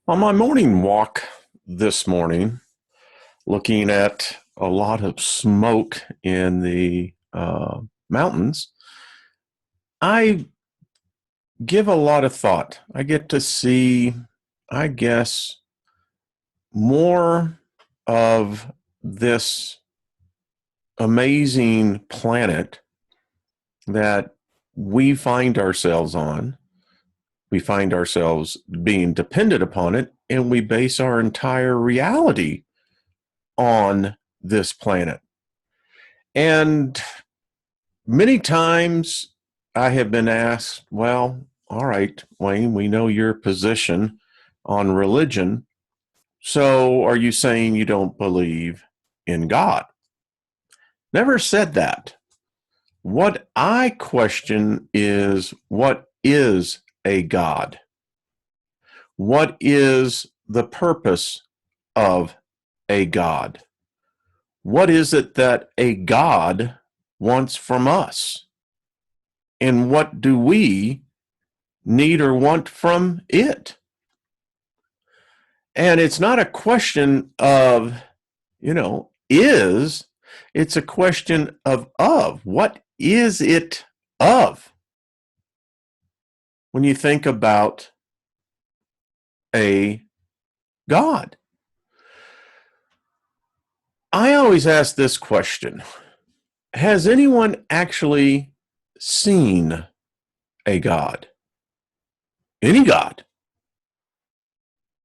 On my morning walk this morning, looking at a lot of smoke in the mountains, I give a lot of thought. I get to see, I guess, more of this amazing planet that we find ourselves on. We find ourselves being dependent upon it, and we base our entire reality on this planet. And many times I have been asked, well, all right, Wayne, we know your position on religion. So are you saying you don't believe in God? Never said that. What I question is, what is a God? What is the purpose of a God? What is it that a God wants from us? And what do we need or want from it? And it's not a question of, is, it's a question of. What is it of? When you think about a God, I always ask this question: has anyone actually seen a God? Any God?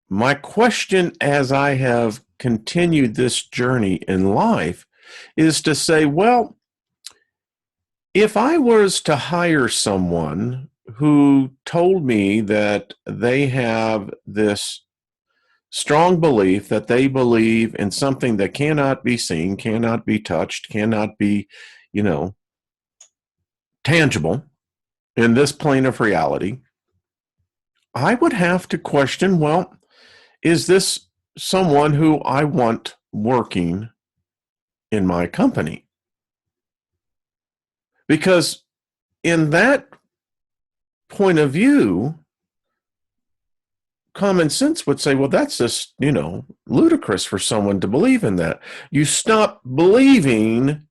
My question as I have continued this journey in life is to say, well, if I was to hire someone who told me that they have this strong belief that they believe in something that cannot be seen, cannot be touched, cannot be, you know, tangible in this plane of reality, I would have to question, well, is this someone who I want working in my company? Because in that point of view, common sense would say, well, that's just, ludicrous for someone to believe in that. You stop believing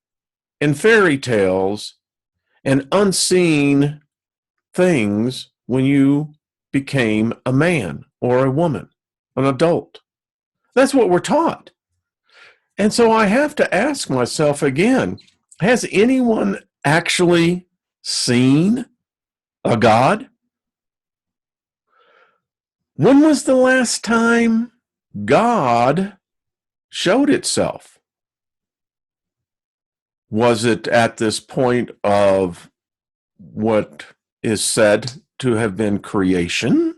in fairy tales and unseen things when you became a man or a woman, an adult. That's what we're taught. And so I have to ask myself again, has anyone actually seen a God? When was the last time God showed itself? Was it at this point of what is said to have been creation?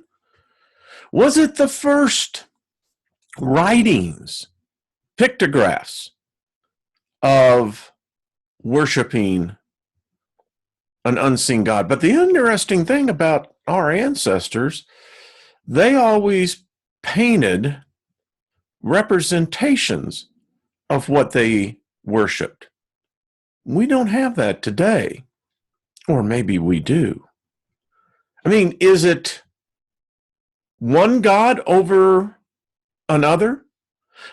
Was it the first writings, pictographs of worshiping an unseen God? But the interesting thing about our ancestors, they always painted representations of what they worshiped. We don't have that today, or maybe we do. I mean, is it one God over another?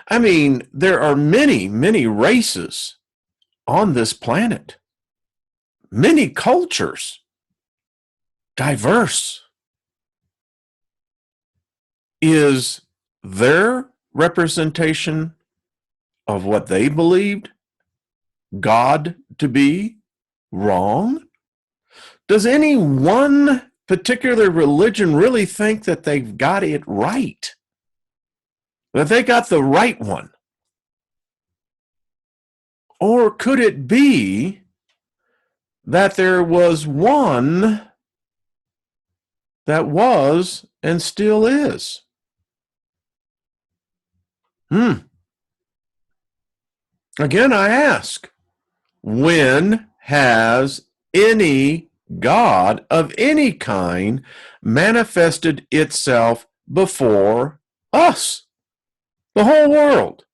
I mean, there are many, many races on this planet, many cultures, diverse. Is their representation of what they believed God to be wrong? Does any one particular religion really think that they've got it right? That they got the right one? Or could it be that there was one that was and still is? Again, I ask, when has any God of any kind manifested itself before us? The whole world.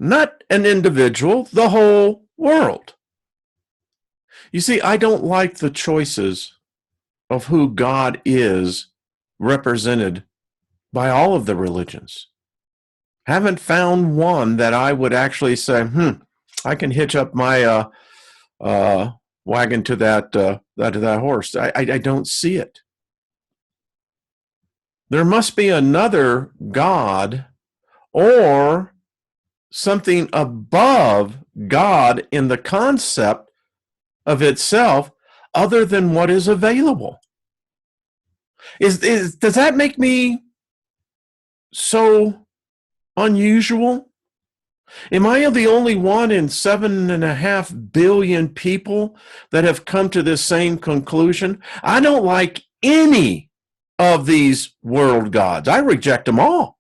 Not an individual, the whole world. You see, I don't like the choices of who God is represented by all of the religions. Haven't found one that I would actually say, I can hitch up my wagon to that horse. I don't see it. There must be another God or something above God in the concept of itself other than what is available. Does that make me so unusual? Am I the only one in 7.5 billion people that have come to this same conclusion? I don't like any of these world gods. I reject them all.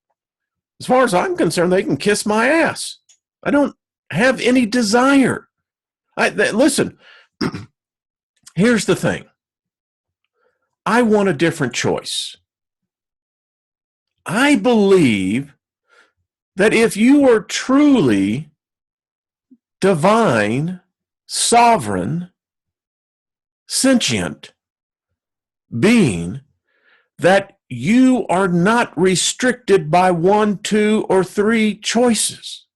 As far as I'm concerned, they can kiss my ass. I don't have any desire. Listen, here's the thing. I want a different choice. I believe that if you are truly divine, sovereign, sentient being, that you are not restricted by 1, 2, or 3 choices.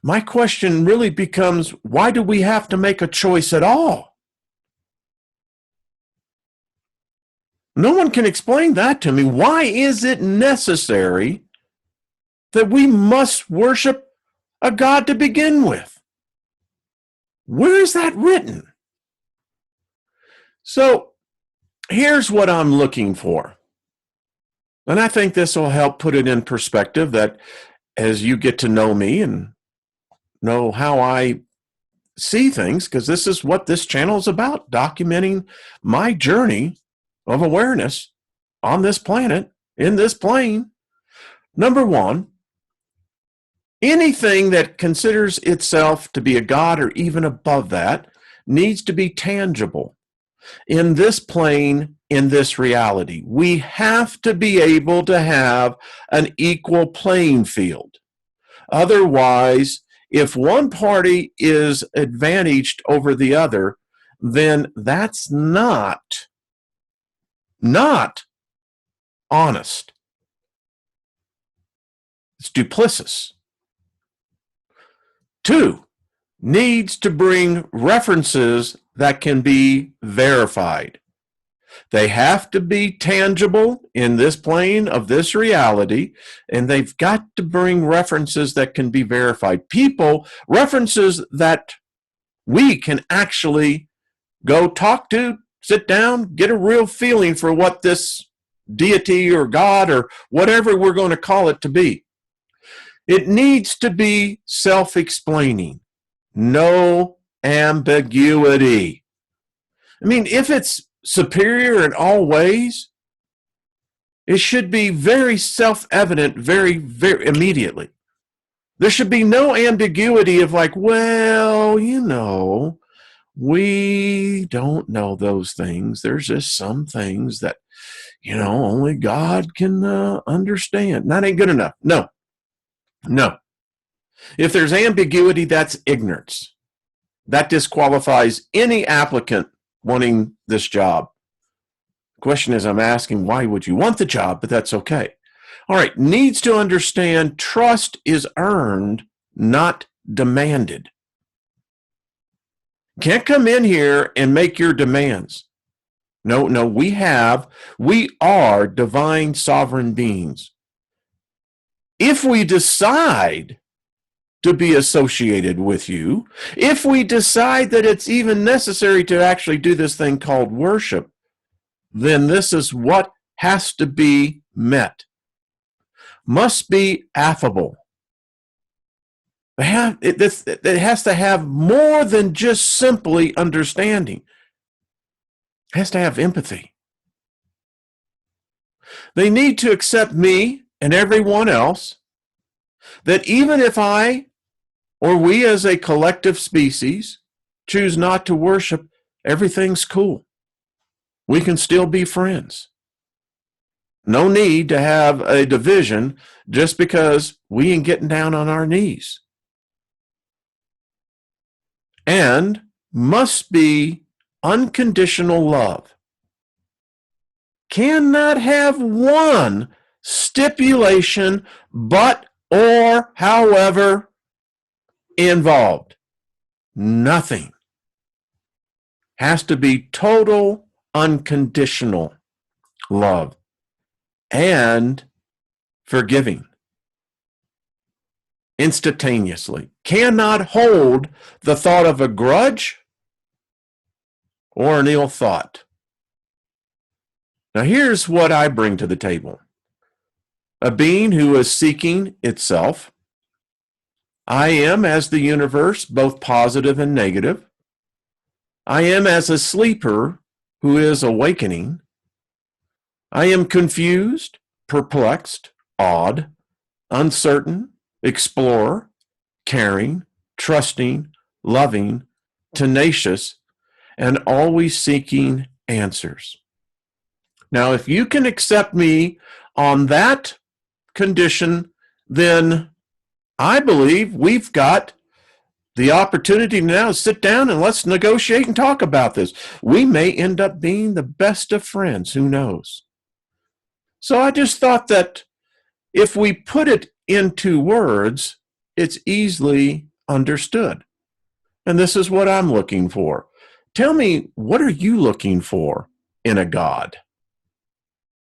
My question really becomes, why do we have to make a choice at all? No one can explain that to me. Why is it necessary that we must worship a God to begin with? Where is that written? So here's what I'm looking for. And I think this will help put it in perspective, that as you get to know me and know how I see things, because this is what this channel is about, documenting my journey of awareness on this planet, in this plane. Number one, anything that considers itself to be a God or even above that needs to be tangible in this plane, in this reality. We have to be able to have an equal playing field. Otherwise, if one party is advantaged over the other, then that's not honest. It's duplicitous. 2, needs to bring references that can be verified. They have to be tangible in this plane of this reality, and they've got to bring references that can be verified. References that we can actually go talk to, sit down, get a real feeling for what this deity or God or whatever we're going to call it to be. It needs to be self-explaining. No ambiguity. I mean, if it's superior in all ways, it should be very self-evident very, very immediately. There should be no ambiguity of like, well, we don't know those things. There's just some things that, only God can understand. That ain't good enough. No. If there's ambiguity, that's ignorance. That disqualifies any applicant wanting this job. The question is, I'm asking, why would you want the job? But that's okay. All right, needs to understand trust is earned, not demanded. Can't come in here and make your demands. No, we are divine sovereign beings. If we decide to be associated with you, if we decide that it's even necessary to actually do this thing called worship, then this is what has to be met. Must be affable. It has to have more than just simply understanding. It has to have empathy. They need to accept me and everyone else, that even if I or we as a collective species choose not to worship, everything's cool. We can still be friends. No need to have a division just because we ain't getting down on our knees. And must be unconditional love. cannot have one stipulation, but, or, however, involved. Nothing. Has to be total, unconditional love and forgiving instantaneously. Cannot hold the thought of a grudge or an ill thought. Now, here's what I bring to the table. A being who is seeking itself. I am, as the universe, both positive and negative. I am as a sleeper who is awakening. I am confused, perplexed, awed, uncertain, explorer, caring, trusting, loving, tenacious, and always seeking answers. Now, if you can accept me on that condition, then I believe we've got the opportunity now to sit down and let's negotiate and talk about this. We may end up being the best of friends. Who knows? So I just thought that if we put it into words, it's easily understood. And this is what I'm looking for. Tell me, what are you looking for in a God?